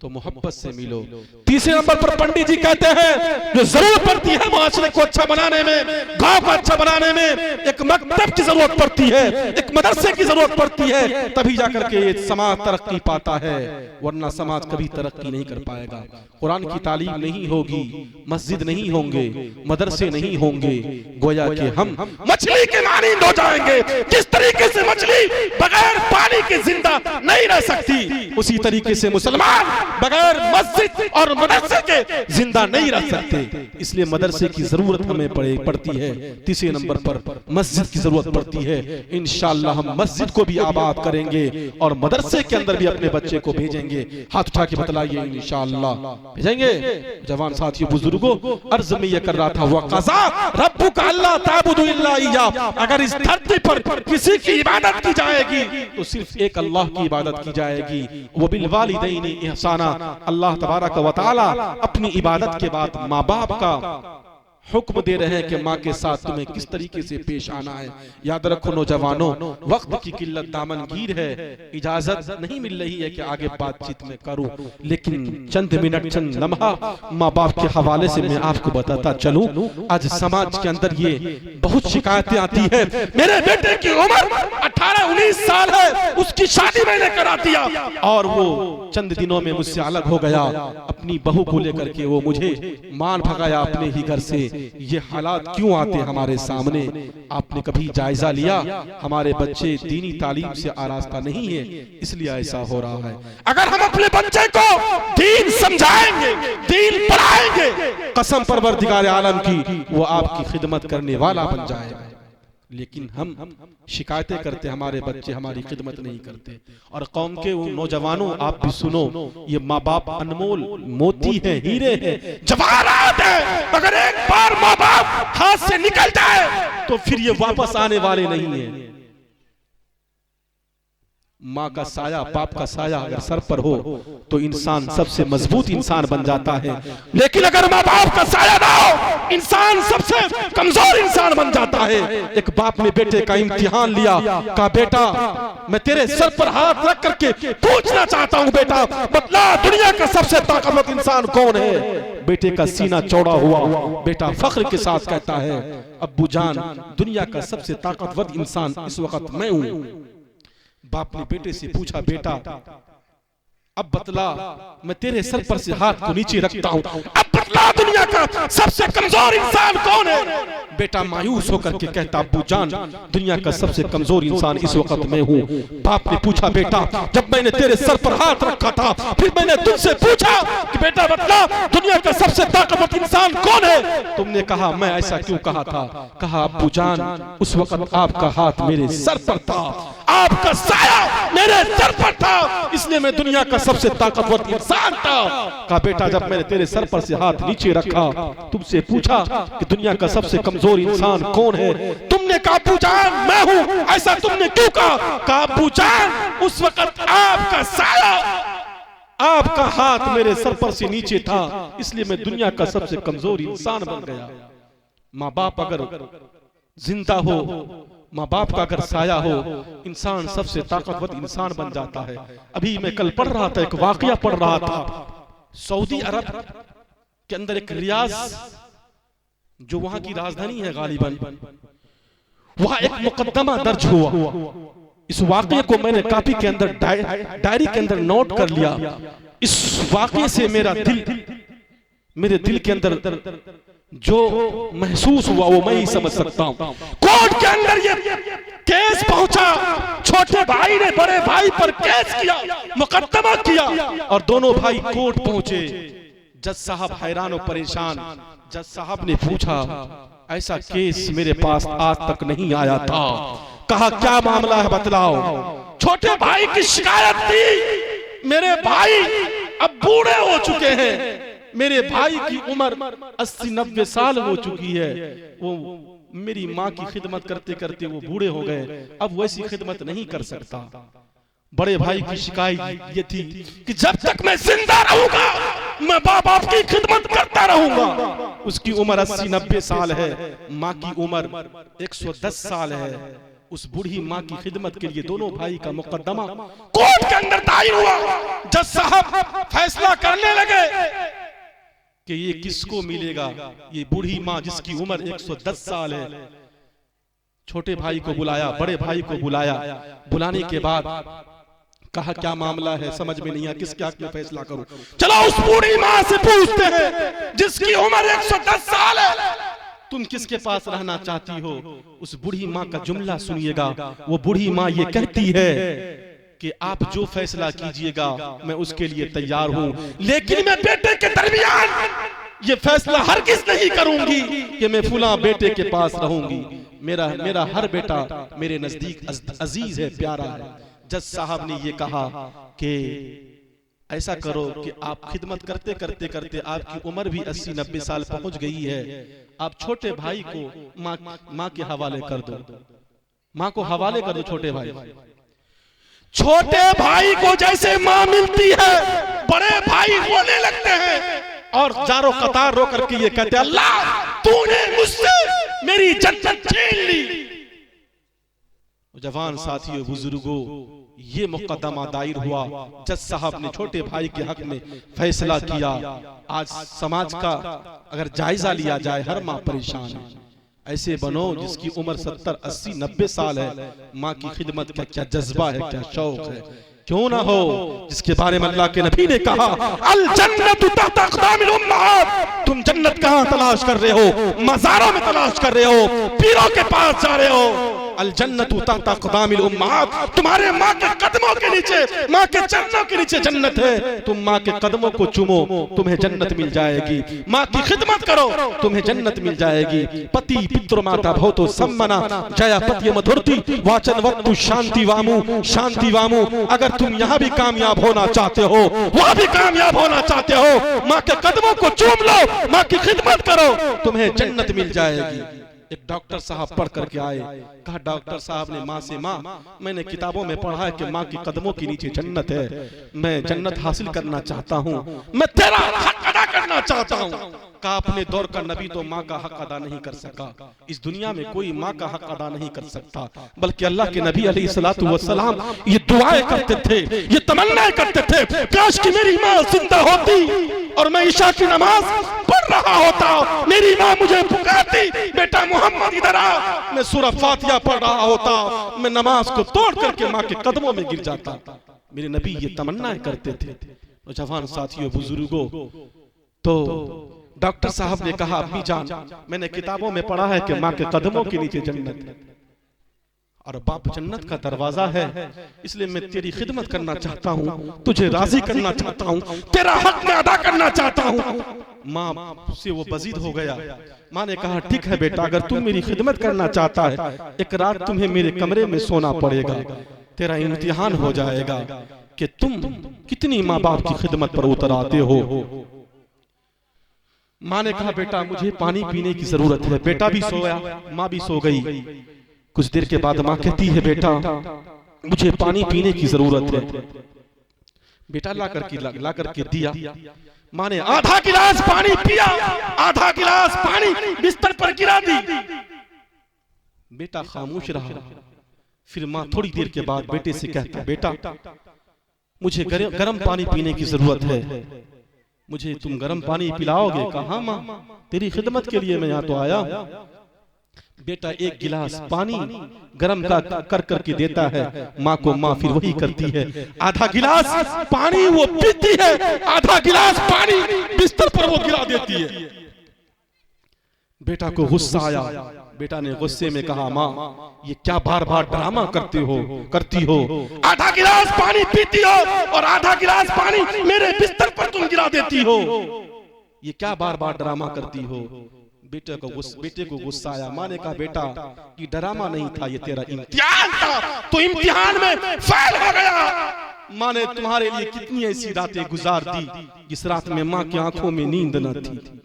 तो मोहब्बत से मिलो। तीसरे नंबर पर पंडित जी कहते हैं जो जरूरत पड़ती है माशरे को अच्छा बनाने में, गांव को अच्छा बनाने में, एक मकतब की जरूरत पड़ती है, एक मदरसे की जरूरत पड़ती है, तभी जाकर के ये समाज तरक्की पाता है, वरना समाज कभी तरक्की नहीं कर पाएगा। कुरान की तालीम नहीं होगी, मस्जिद नहीं होंगे, मदरसे नहीं होंगे, गोया कि हम मछली के मानिंद हो जाएंगे। जिस तरीके से मछली बगैर पानी के जिंदा नहीं रह सकती, उसी तरीके से मुसलमान बगैर मस्जिद और मदरसे के जिंदा नहीं रह सकते। इसलिए मदरसे की जरूरत हमें पड़ती है। तीसरे नंबर पर मस्जिद की जरूरत पड़ती है। इंशाअल्लाह हम मस्जिद को भी आबाद करेंगे और मदरसे के अंदर भी अपने बच्चे को भेजेंगे। हाथ उठा के बतलाइए, इंशाअल्लाह भेजेंगे। जवान साथियों, बुजुर्गों, अर्ज में यह कर रहा था, वक़ज़ा रब्बुका अल्ला ताबुदु इल्ला इय्याह। अगर इस धरती पर किसी की इबादत की जाएगी तो सिर्फ एक अल्लाह की इबादत की जाएगी। वो बिल वालिदैनि इहसाना। अल्लाह तबारक व तआला अपनी इबादत के बाद माँ बाप का हुक्म दे रहे हैं कि माँ के साथ तुम्हें किस तरीके से पेश आना है। याद रखो नौजवानों, वक्त की किल्लत दामनगीर है, इजाजत नहीं मिल रही है कि आगे बातचीत में करूं, लेकिन चंद मिनट, चंद लम्हा माँ बाप के हवाले से मैं आपको बताता चलूं। आज समाज के अंदर ये बहुत शिकायतें आती है। मेरे बेटे की उम्र 18-19 साल है, उसकी शादी मैंने करा दिया और वो चंद दिनों में मुझसे अलग हो गया। अपनी बहू को लेकर के वो मुझे मान भगाया अपने ही घर से। ये हालात क्यों आते हमारे सामने? आपने कभी जायजा लिया? हमारे बच्चे दीनी तालीम से आरास्ता नहीं है, इसलिए ऐसा हो रहा है। अगर हम अपने बच्चे को दीन समझाएंगे, दीन पढ़ाएंगे, कसम परवरदिगार आलम की, वो आपकी खिदमत करने वाला बन जाएगा। लेकिन हम शिकायतें करते, हमारे बच्चे हमारी खिदमत नहीं करते। और कौम के नौजवानों, आप भी सुनो, ये माँ बाप अनमोल मोती हैं, हीरे हैं, जवाहरात हैं। अगर एक बार माँ बाप हाथ से निकल जाए तो फिर ये वापस आने वाले नहीं है। माँ का साया, बाप का साया अगर सर पर हो तो इंसान सबसे मजबूत इंसान बन जाता है, लेकिन अगर माँ बाप का साया ना हो, इंसान सबसे कमजोर इंसान बन जाता है। एक बाप ने बेटे का इम्तिहान लिया, कहा बेटा मैं तेरे सर पर हाथ रख करके पूछना चाहता हूँ, बेटा बतला दुनिया का सबसे ताकतवर इंसान कौन है? बेटे का सीना चौड़ा हुआ, बेटा फख्र के साथ कहता है, अब्बू जान दुनिया का सबसे ताकतवर इंसान इस वक्त मैं हूँ। बाप ने बेटे से पूछा, बेटा अब बतला मैं तेरे सर पर से हाथ को नीचे रखता हूँ, अब बतला दुनिया का सबसे कमजोर इंसान कौन है? बेटा मायूस होकर के कहता, अब्बू जान दुनिया का सबसे कमजोर इंसान इस वक्त मैं हूँ। बाप ने पूछा, बेटा जब मैंने तेरे सर पर हाथ रखा था फिर मैंने तुमसे पूछा कि बेटा बतला दुनिया का सबसे ताकतवर इंसान कौन है? तुमने कहा मैं ऐसा क्यों कहा था? कहा अब्बू जान उस वक्त आपका हाथ मेरे सर पर था, आपका साया मेरे सर पर था, इसलिए मैं दुनिया का सबसे ताकतवर इंसान था। कहा बेटा जब मैंने तेरे सर पर से हाथ नीचे रखा तुमसे पूछा कि दुनिया का सबसे कमजोर इंसान कौन है, तुमने कहा अब्बू जान मैं हूं, ऐसा तुमने क्यों कहा? कहा अब्बू जान उस वक्त आपका साया, आपका हाथ मेरे सर पर से नीचे था, इसलिए मैं दुनिया का सबसे कमजोर इंसान बन गया। माँ बाप अगर जिंदा हो, माँ बाप का अगर साया हो, इंसान सबसे ताकतवर इंसान बन जाता है। अभी मैं कल पढ़ रहा था, एक वाकया पढ़ रहा था, सऊदी अरब के अंदर एक रियाज जो वहां की राजधानी है गालिबन, वहां एक मुकदमा दर्ज हुआ। इस वाकये को मैंने कॉपी के अंदर डायरी के अंदर नोट कर लिया। इस वाकये से मेरे दिल के अंदर जो महसूस हुआ वो मैं ही समझ सकता हूं। कोर्ट के अंदर ये केस पहुंचा, छोटे भाई ने बड़े भाई पर केस किया, मुकदमा किया और दोनों भाई कोर्ट पहुंचे। जज साहब हैरान और परेशान। जज साहब ने पूछा, ऐसा केस मेरे पास आज तक नहीं आया था। कहा क्या मामला है बतलाओ। छोटे भाई की शिकायत थी, मेरे भाई अब बूढ़े हो चुके हैं, मेरे भाई की उम्र 80-90 साल हो चुकी है, वो मेरी माँ की खिदमत करते करते वो बूढ़े हो गए, अब वैसी खिदमत नहीं कर सकता। बड़े भाई की शिकायत ये थी कि जब तक मैं जिंदा रहूंगा मैं माँ बाप की खिदमत करता रहूंगा। उसकी उम्र 80-90 साल है, माँ की उम्र 110 साल है। उस बूढ़ी माँ की खिदमत के लिए दोनों भाई का मुकदमा कोर्ट के अंदर दायर हुआ। जज साहब फैसला करने लगे कि ये किसको मिलेगा, ये बूढ़ी माँ जिसकी उम्र 110 साल है। छोटे भाई को बुलाया, बड़े भाई को बुलाया। बुलाने के बाद कहा क्या मामला है, समझ में नहीं आया, किसके हक में फैसला करूं। चलो उस बूढ़ी माँ से पूछते हैं जिसकी उम्र 110 साल है, तुम किसके पास रहना चाहती हो। उस बूढ़ी माँ का जुमला सुनिएगा। वो बूढ़ी माँ ये कहती है कि आप जो फैसला कीजिएगा मैं उसके लिए तैयार हूं, लेकिन मैं बेटे के दरमियान ये फैसला हरगिज़ नहीं करूंगी कि मैं फुला बेटे के पास रहूंगी। मेरा हर बेटा मेरे नजदीक अजीज है, प्यारा है। जज साहब ने ये कहा कि ऐसा करो कि आप खिदमत करते करते करते आपकी उम्र भी 80-90 साल पहुंच गई है, आप छोटे भाई को माँ के हवाले कर दो, माँ को हवाले कर दो। छोटे भाई को जैसे माँ मिलती है बड़े भाई रोने लगते हैं और जारो कतार रो करके ये कहते हैं, अल्लाह तूने मुझसे मेरी जन्नत छीन ली। जवान साथियों, बुजुर्गों, ये मुकदमा दायर हुआ। जज साहब ने छोटे भाई के हक में फैसला किया। आज समाज का अगर जायजा लिया जाए, हर माँ परेशान है। ऐसे बनो जिसकी उम्र 70-80-90 साल है, माँ की खिदमत का क्या जज्बा है, क्या शौक है। क्यों ना हो, जिसके बारे में अल्लाह के नबी ने कहा, अल जन्नतु तहत अक़दामिल उम्महात। तुम जन्नत कहाँ तलाश कर रहे हो? मज़ारों में तलाश कर रहे हो, पीरों के पास जा रहे हो। अल जन्नतु तहत अक़दामिल उम्महात, तुम्हारे माँ के कदमों के नीचे, माँ के चरणों के नीचे जन्नत है। तुम माँ के कदमों को चूमो, तुम्हें जन्नत मिल जाएगी। माँ की खिदमत करो, तुम्हें जन्नत मिल जाएगी। पति पितृ माता भवतो सम्मना जया पति मधुरति वाचन वक्तु शांति वामु। अगर तुम यहाँ भी कामयाब होना चाहते हो, वहाँ भी कामयाब होना चाहते हो, माँ के कदमों को चूम लो, माँ की खिदमत करो, तुम्हें जन्नत मिल जाएगी। एक डॉक्टर साहब पढ़ करके आए, कहा डॉक्टर साहब ने माँ से, माँ मैंने किताबों में पढ़ा है कि माँ के कदमों के नीचे जन्नत है, मैं जन्नत हासिल करना चाहता हूँ, मैं तेरा हक अदा करना चाहता हूँ। कहा अपने दौर का नबी तो माँ का हक अदा नहीं कर सका, इस दुनिया में कोई माँ का हक अदा नहीं कर सकता, बल्कि अल्लाह के नबी अलैहिस्सलातु वस्सलाम ये दुआएं करते थे, ये तमन्नाएं करते थे, काश कि मेरी माँ जिंदा होती और मैं ईशा की नमाज पढ़ रहा होता, मेरी माँ मुझे पुकारती, बेटा मोहम्मद इधर आ, मैं सूरह फातिहा पढ़ रहा होता, मैं नमाज को तोड़ करके माँ के कदमों में गिर जाता। मेरे नबी ये तमन्नाएं करते थे। तो जवान साथियों, बुजुर्गों, तो डॉक्टर साहब ने कहा, अम्मी जान मैंने किताबों में पढ़ा है कि माँ के कदमों के नीचे जन्नत है और बाप जन्नत का दरवाजा है, इसलिए मैं तेरी खिदमत करना चाहता हूँ, तुझे राजी करना चाहता हूँ, तेरा हक मैं अदा करना चाहता हूँ। माँ से वो बजीद हो गया। माँ ने कहा, ठीक है बेटा, अगर तू मेरी खिदमत करना चाहता है, एक रात तुम्हें मेरे कमरे में सोना पड़ेगा, तेरा इम्तिहान हो जाएगा कि तुम कितनी माँ बाप की खिदमत पर उतर आते हो। माँ ने कहा, बेटा मुझे पानी पीने की जरूरत है। बेटा भी सोया, माँ भी सो गई। कुछ देर के बाद माँ कहती है, बेटा मुझे पानी पीने की जरूरत है। बेटा ला करके दिया। माँ ने आधा गिलास पानी पिया, आधा गिलास पानी बिस्तर पर गिरा दी। बेटा खामोश रहा। फिर माँ थोड़ी देर के बाद बेटे से कहता, बेटा मुझे गर्म पानी पीने की जरूरत है, मुझे तुम गर्म पानी पिलाओगे? कहा माँ, तेरी खिदमत के लिए मैं यहाँ तो आया। बेटा एक गिलास पानी गर्म कर करके देता है माँ को, माँ फिर वही करती है, आधा गिलास पानी वो पीती है, आधा गिलास पानी बिस्तर पर वो गिरा देती है। बेटा को गुस्सा आया। बेटा ने गुस्से में कहा, माँ ये क्या बार बार ड्रामा करती हो, आधा गिलास पानी पीती हो और आधा गिलास पानी मेरे बिस्तर पर तुम गिरा देती हो। ये क्या बार बार ड्रामा करती हो? बेटे को गुस्सा आया। माँ ने कहा बेटा ये ड्रामा नहीं था, ये तेरा इम्तिहान था, तो इम्तिहान में फेल हो गया। माँ ने तुम्हारे लिए कितनी ऐसी रातें गुजार दी जिस रात में माँ की आंखों में नींद न थी।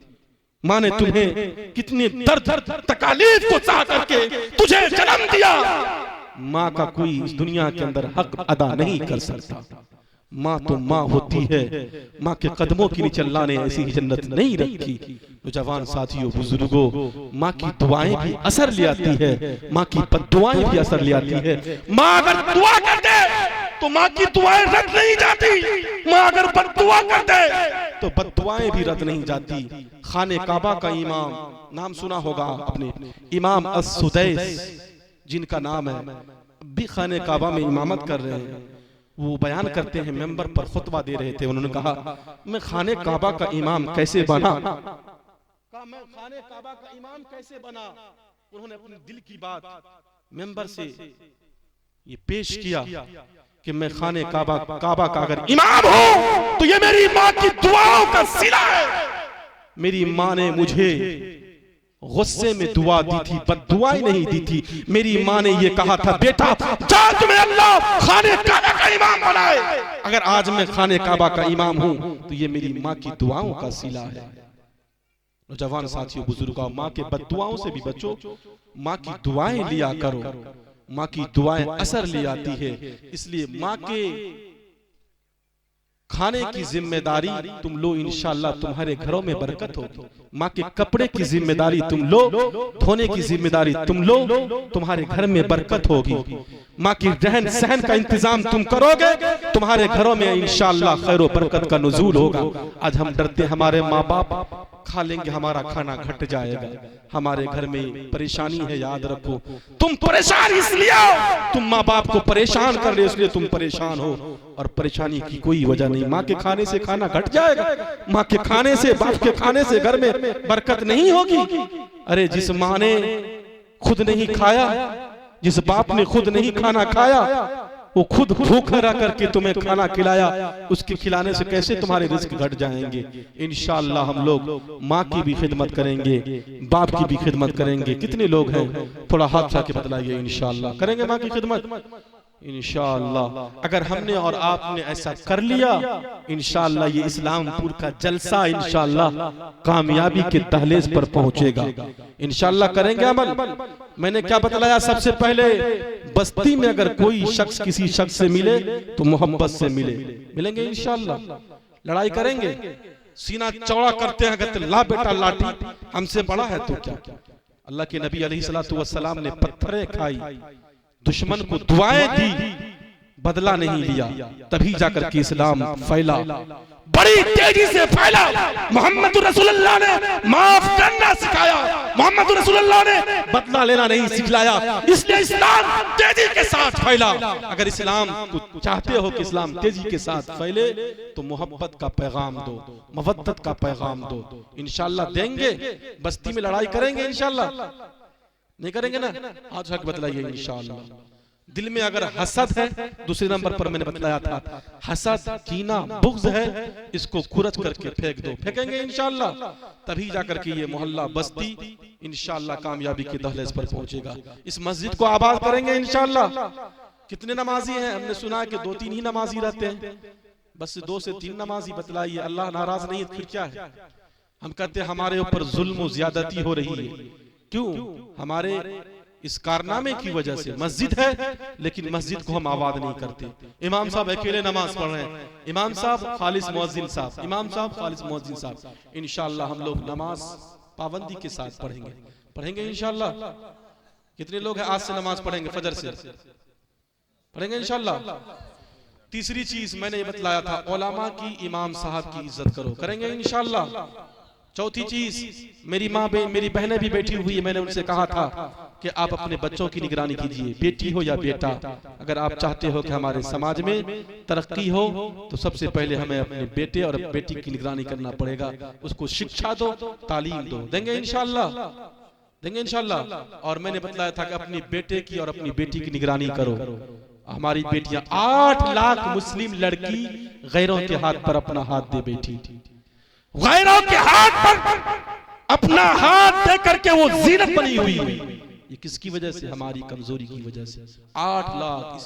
माँ ने तुम्हें कितने दर्द तकलीफ को सह करके तुझे जन्म दिया। माँ का कोई इस दुनिया के अंदर हक अदा नहीं कर सकता। माँ तो माँ होती है, माँ के कदमों के नीचे अल्लाह ने ऐसी जन्नत नहीं रखी। तो जवान साथियों, बुजुर्गों, माँ की दुआएं भी असर ले आती है, माँ की बद्दुआएं भी असर ले आती है। माँ अगर दुआ कर दे तो माँ की दुआएं रद्द नहीं जाती, माँ अगर बद्दुआ कर दे तो बद्दुआएं भी रद्द नहीं जाती। खाने काबा का इमाम, नाम सुना होगा आपने, इमाम अस-सुदैस जिनका नाम है, भी खाने काबा में इमामत कर रहे हैं। वो बयान करते हैं, मेंबर पर खुतबा दे रहे थे। उन्होंने कहा मैं खाने काबा का इमाम कैसे बना? कहा मैं खाने काबा का इमाम कैसे बना? उन्होंने अपने दिल की बात मेंबर से ये पेश किया कि मैं खाने काबा का अगर इमाम हूं तो ये मेरी माँ की दुआओं का सिला है। मेरी माँ ने मुझे गुस्से में दुआ दी थी, बद्दुआएं नहीं दी थी। मेरी माँ ने ये कहा था बेटा जा तुम्हें अल्लाह खाने काबा का इमाम बनाए। अगर आज मैं खाने काबा का इमाम हूं तो ये मेरी माँ की दुआओं का सिला है। नौजवान साथियों, बुजुर्गों, माँ के बद्दुआओं से भी बचो, माँ की दुआएं लिया करो। माँ की दुआएं असर ले आती है, इसलिए माँ के खाने की जिम्मेदारी तुम लो, इंशाअल्लाह तुम्हारे घरों में बरकत होगी। माँ के कपड़े की जिम्मेदारी तुम लो, धोने की जिम्मेदारी तुम लो, तुम्हारे घर में बरकत होगी। माँ की रहन सहन का इंतजाम तुम करोगे, तुम्हारे घरों में इंशाअल्लाह खैर व बरकत का नुज़ूल होगा। आज हम डरते हमारे माँ बाप खा लेंगे, हमारा खाना घट जाएगा। हमारे घर में परेशानी है, याद रखो। तुम परेशान इसलिए हो, तुम माँ बाप को परेशान कर रहे हो इसलिए तुम परेशान हो, और परेशानी की कोई वजह नहीं। माँ के खाने से खाना घट जाएगा, माँ के खाने से, बाप के खाने से घर में बरकत नहीं होगी। अरे जिस माँ ने खुद नहीं खाया, जिस बाप ने खुद नहीं खाना खाया, वो खुद भूखा रह करके तुम्हें खाना खिलाया, उसके खिलाने से कैसे तुम्हारे रिस्क घट जाएंगे। इंशाअल्लाह हम लोग माँ की भी खिदमत करेंगे, बाप की भी खिदमत करेंगे। कितने लोग हैं, थोड़ा हाथ उठा के बतलाइए। इंशाअल्लाह करेंगे माँ की खिदमत, इंशाअल्लाह। अगर हमने और आपने ऐसा कर लिया, इंशाअल्लाह ये इस्लामपुर का जलसा इंशाअल्लाह कामयाबी के दहलीज पर पहुंचेगा। इंशाअल्लाह करेंगे अमल। मैंने क्या बतलाया? सबसे पहले बस्ती में अगर कोई शख्स किसी शख्स से मिले तो मोहब्बत से मिलेंगे इंशाअल्लाह। लड़ाई करेंगे, सीना चौड़ा करते हैं, कहते ला बेटा लाठी हमसे बड़ा है तो क्या। अल्लाह के नबी अलैहिस्सलातु वस्सलाम ने पत्थरें खाई, दुश्मन को दुआएं दी, बदला नहीं लिया, तभी जाकर के इस्लाम फैला, बड़ी तेजी से फैला। मोहम्मद रसूलुल्लाह ने माफ करना सिखाया, मोहम्मद रसूलुल्लाह ने बदला लेना नहीं सिखलाया, इसलिए इस्लाम तेजी के साथ फैला। अगर इस्लाम को चाहते हो कि इस्लाम तेजी के साथ फैले तो मोहब्बत का पैगाम दो, मवद्दत का पैगाम दो। इंशाअल्लाह देंगे, बस्ती में लड़ाई करेंगे इंशाअल्लाह, नहीं करेंगे ना? आज हक बतलाइए इंशाअल्लाह। दिल में अगर हसद है, दूसरे नंबर पर मैंने बतलाया था, हसद, कीना, बुग़्ज़ है, इसको खुरच करके फेंक दो, फेंकेंगे इंशाअल्लाह, तभी जाकर के ये मोहल्ला बस्ती इंशाअल्लाह कामयाबी के दहलीज पर पहुंचेगा। इस मस्जिद को आबाद करेंगे इंशाअल्लाह। कितने नमाजी हैं? हमने सुना है कि 2-3 ही नमाजी रहते हैं, बस 2 से 3 नमाजी बतलाइए। अल्लाह नाराज नहीं है, फिर क्या है? हम कहते हैं हमारे ऊपर जुल्म और ज्यादती हो रही है। क्यों? हमारे इस कारनामे की वजह से। मस्जिद है लेकिन मस्जिद को हम आबाद नहीं करते। इमाम साहब अकेले नमाज पढ़ रहे हैं, इमाम साहब खालिस मुअज्जिन साहब, इमाम साहब खालिस मुअज्जिन साहब। इंशाअल्लाह हम लोग नमाज पाबंदी के साथ पढ़ेंगे इंशाअल्लाह। कितने लोग हैं आज से नमाज पढ़ेंगे? फजर से पढ़ेंगे इंशाअल्लाह। तीसरी चीज मैंने ये बतलाया था, उलमा की, इमाम साहब की इज्जत करो, करेंगे इंशाअल्लाह। चौथी चीज, मेरी माँ मेरी बहनें भी बैठी हुई है, मैंने उनसे कहा था कि आप अपने बच्चों की निगरानी कीजिए, बेटी हो या बेटा। अगर आप चाहते हो कि हमारे समाज में तरक्की हो तो सबसे पहले हमें अपने बेटे और बेटी की निगरानी करना पड़ेगा। उसको शिक्षा दो, तालीम दो, देंगे इंशाअल्लाह। और मैंने बतलाया था कि अपने बेटे की और अपनी बेटी की निगरानी करो। हमारी बेटियां 8 लाख मुस्लिम लड़की गैरों के हाथ पर अपना हाथ दे बैठी, गैरों के हाथ पर अपना हाथ दे करके वो जीनत बनी हुई है। ये किसकी वजह से? हमारी कमजोरी की वजह से। 8 लाख इस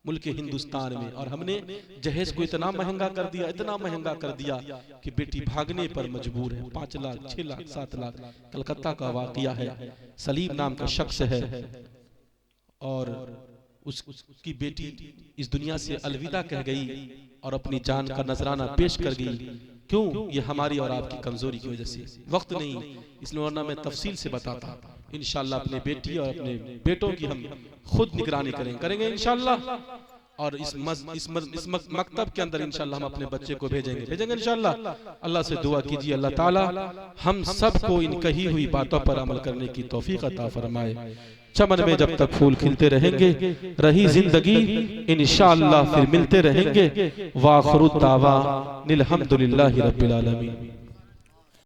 मुल्क हिंदुस्तान में, और हमने जहेज को इतना महंगा कर दिया, इतना महंगा कर दिया कि बेटी भागने पर मजबूर है। 5 लाख, 6 लाख, 7 लाख। कलकत्ता का वाकया है, सलीम नाम का शख्स है और उसकी बेटी इस दुनिया से अलविदा कह गई और अपनी जान का नजराना पेश कर गई। क्यों? ये हमारी और आपकी कमजोरी की वजह से। वक्त नहीं, इसलिए वरना मैं तफसील से बताता। इंशाल्लाह अपने बेटी और अपने बेटों की हम खुद निगरानी करेंगे इंशाल्लाह। और इस मकतब के अंदर इंशाल्लाह हम अपने बच्चे को भेजेंगे इंशाल्लाह। अल्लाह से दुआ कीजिए अल्लाह ताला हम सबको इन कही हुई बातों पर अमल करने की तौफीक अता फरमाए। चमन में जब तक फूल खिलते रहेंगे, रही जिंदगी, इंशाअल्लाह फिर मिलते रहेंगे। वाखिरु दावा अनिल हम्दुलिल्लाहि रब्बिल आलमीन।